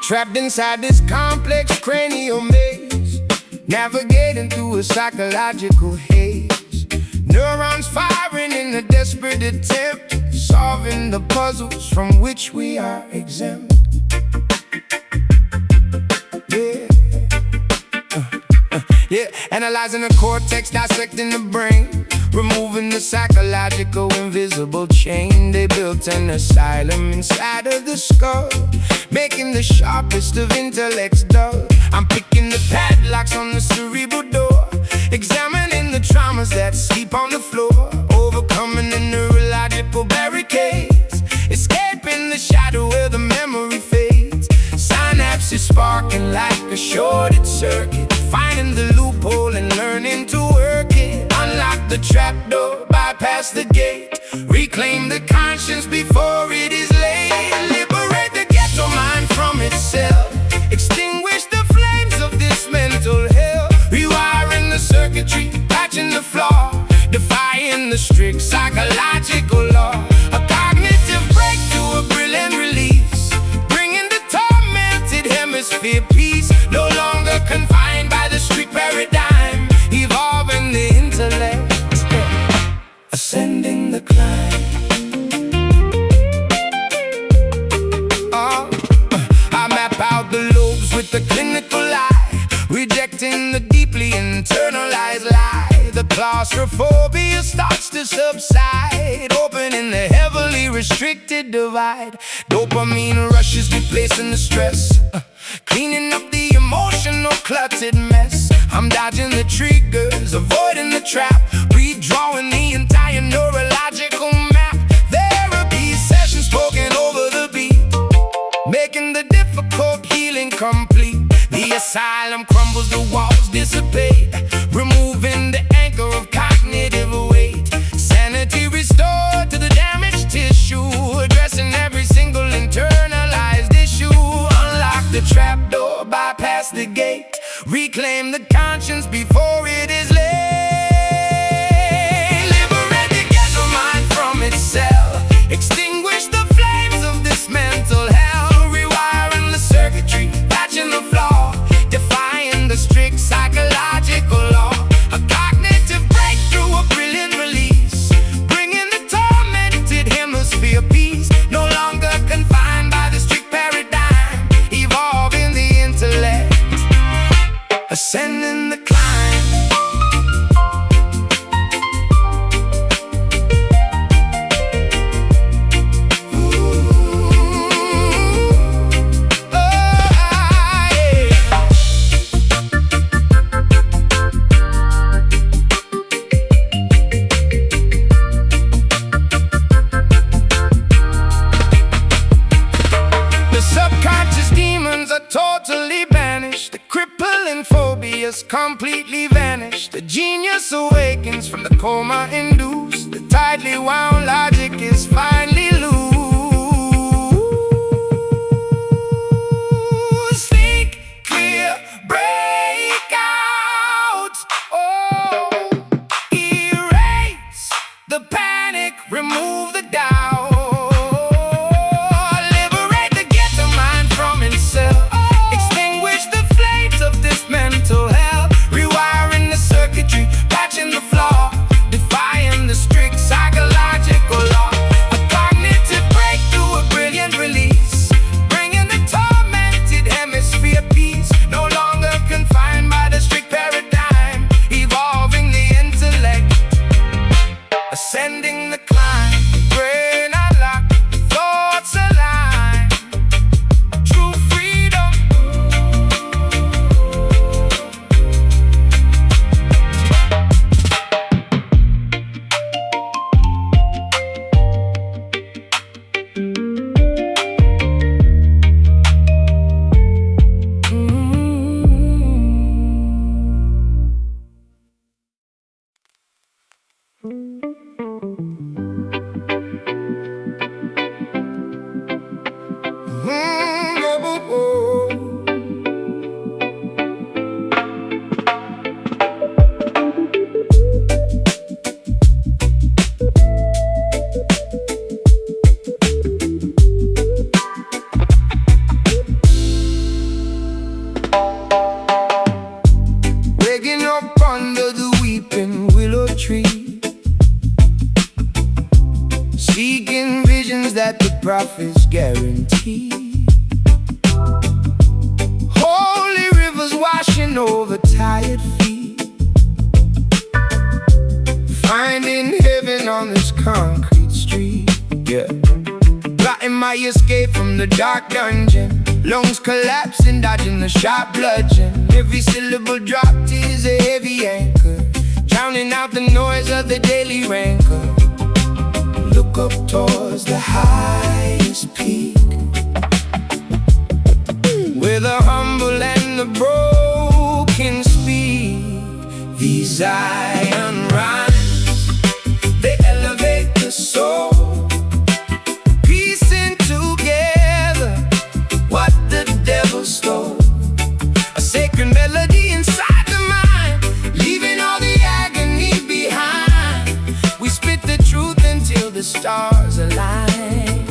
Trapped inside this complex cranial maze, navigating through a psychological haze. Neurons firing in a desperate attempt, solving the puzzles from which we are exempt. Yeah, analyzing the cortex, dissecting the brain, removing the psychological invisible chain. They built an asylum inside of the skull, making the sharpest of intellects dull. I'm picking the padlocks on the cerebral door, examining the traumas that sleep on the floor, overcoming the neurological barricades, escaping the shadow where the memory fades. Synapses sparking like a shorted circuit, finding the loophole and learning to work it. Unlock the trapdoor, bypass the gate, reclaim the conscience before it is late. Liberate the ghetto mind from itself, extinguish the flames of circuitry, patching the flaw, defying the strict psychological law. A cognitive breakthrough, a brilliant release, bringing the tormented hemisphere peace. No longer confined by the street paradigm, evolving the intellect, ascending the climb. I map out the lobes with the clinical eye, rejecting the deeply internalized lie. The claustrophobia starts to subside, opening the heavily restricted divide. Dopamine rushes, replacing the stress, cleaning up the emotional cluttered mess. I'm dodging the triggers, avoiding the trap, redrawing the entire neurological map. Therapy sessions spoken over the beat, making the difficult healing complete. The asylum crumbles, the walls dissipate, removing the anchor of cognitive weight. Sanity restored to the damaged tissue, addressing every single internalized issue. Unlock the trapdoor, bypass the gate, reclaim the conscience before it is late. Liberate the ghetto mind from its cell, extinguish the flames of this mental hell, rewiring the circuitry, patching the flaw, defying the strict psychological law. A cognitive breakthrough, a brilliant release, bringing the tormented hemisphere peace. No longer confined by the strict paradigm, evolving the intellect, ascending the climb. Subconscious demons are totally banished, the crippling phobias completely vanished. The genius awakens from the coma induced, the tightly wound logic is finally loose. Think clear, break out, oh, erase the panic, remove the doubt. Ascending the climb, brain unlocked, thoughts aligned, true freedom. Waking up under the weeping willow tree, seeking visions that the prophets guarantee. Holy rivers washing over tired feet, finding heaven on this concrete street. Yeah, plotting my escape from the dark dungeon, lungs collapsing, dodging the sharp bludgeon. Every syllable dropped is a heavy anchor, drowning out the noise of the daily rancor. Look up towards the highest peak, where the humble and the broken speak. These iron rhymes, they elevate the soul, piecing together what the devil stole. A sacred melody inside the mind, leaving all the stars align.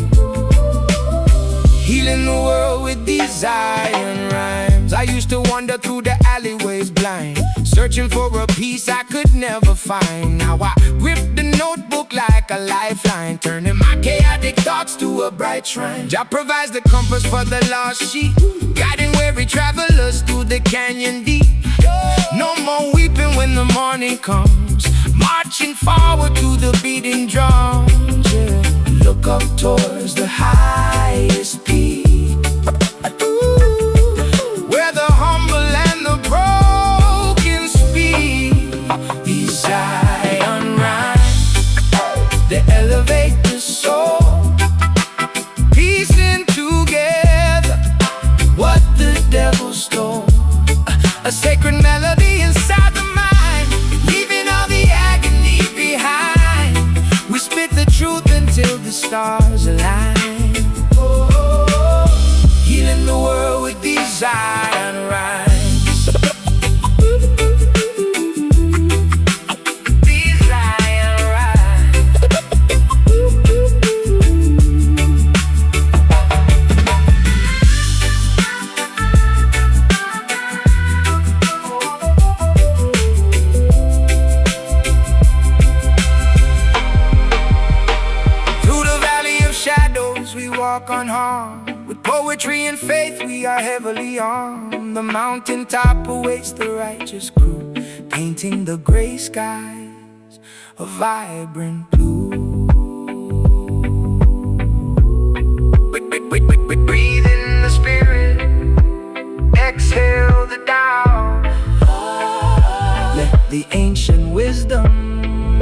Healing the world with these iron rhymes. I used to wander through the alleyways blind, searching for a piece I could never find. Now I grip the notebook like a lifeline, turning my chaotic thoughts to a bright shrine. Jah provides the compass for the lost sheep, guiding weary travelers through the canyon deep. No more weeping when the morning comes, marching forward to the beating drums. Yeah. Look up towards the highest peak, where the humble and the broken speak. These iron rhymes, they elevate the soul, piecing together what the devil stole. A sacred melody inside the mind, leaving all the agony behind. We spit the truth until the stars align. Healing the world with these iron rhymes. These iron rhymes. Through the valley of shadows we walk unharmed. With poetry and faith we are heavily armed. The mountaintop awaits the righteous crew, painting the gray skies a vibrant blue. Breathe in the spirit, exhale the Tao. Let the ancient wisdom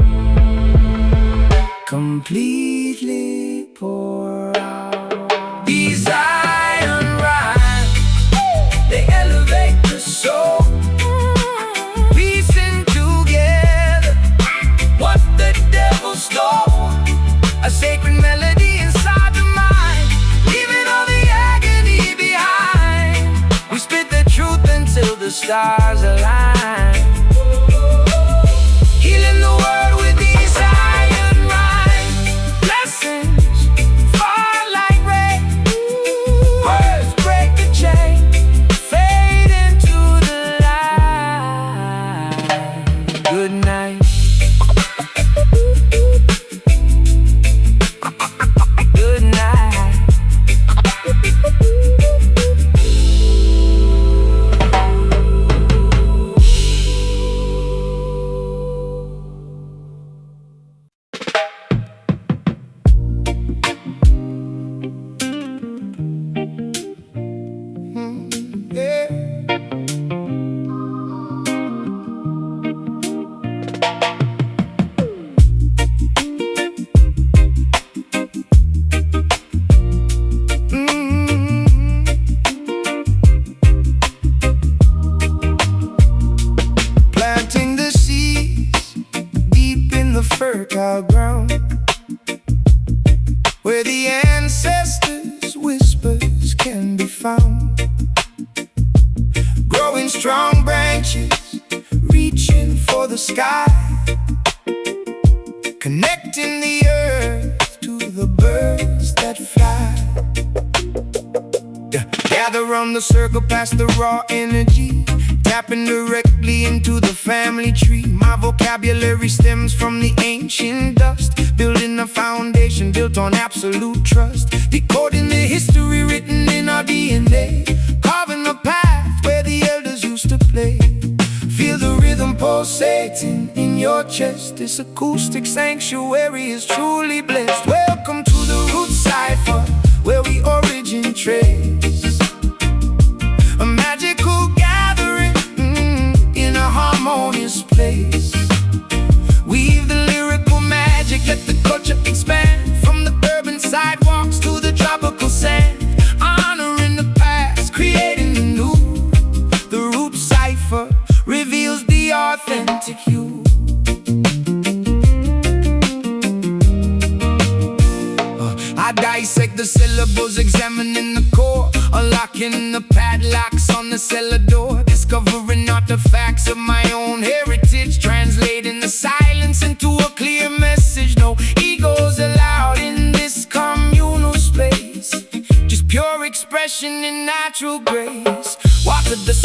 completely pour out. These iron rhymes, they elevate the soul, piecing together what the devil stole. A sacred melody inside the mind, leaving all the agony behind. We spit the truth until the stars align. Healing the world with these iron rhymes. Blessings fall like rain, words break the chain, fade into the light. Good night. Good night. Yeah. Planting the seeds deep in the fertile ground, where the ancestors' whispers can be found. Growing strong branches, reaching for the sky, connecting the earth to the birds that fly. Yeah. Gather around the circle past the raw energy, tapping directly into the family tree. My vocabulary stems from the ancient dust, building a foundation built on absolute trust. Decoding the history written in our DNA, carving a path where the elders used to play. Feel the rhythm pulsating in your chest. This acoustic sanctuary is truly blessed. Welcome to the root cipher, where we origin trace. A magical gathering in a harmonious place. Weave the lyrical magic, let the culture expand, from the urban sidewalks to the tropical sand. Honoring the past, creating the new. The root cipher reveals the authentic you. I dissect the syllables, examining the core, unlocking the padlocks on the cellar door, discovering artifacts of my own heritage, translating the silence into a clear message. No egos allowed,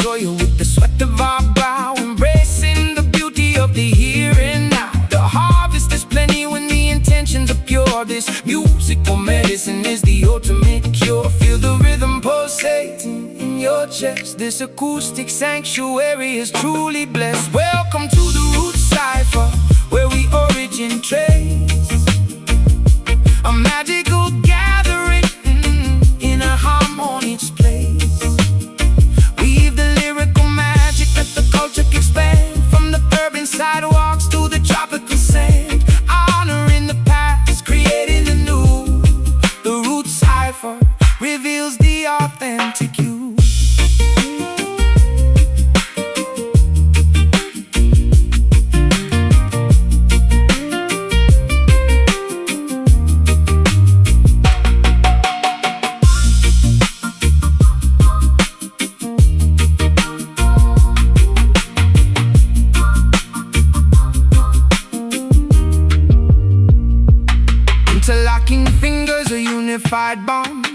soil with the sweat of our brow, embracing the beauty of the here and now. The harvest is plenty when the intentions are pure. This musical medicine is the ultimate cure. Feel the rhythm pulsating in your chest. This acoustic sanctuary is truly blessed. Welcome to the root cipher, where we origin trace. A magical gathering in a harmonious place. Weave the lyrical magic, let the culture expand. From the urban sidewalks to the tropical sand, honoring the past, creating the new. The root cipher reveals the authentic you. Interlocking fingers, a unified bond.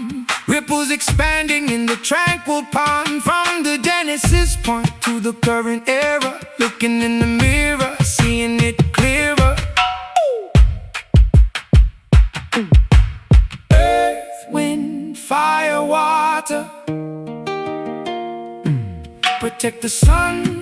Ripples expanding in the tranquil pond. From the Genesis point to the current era, looking in the mirror, seeing it clearer. Earth, wind, fire, water, protect the sun,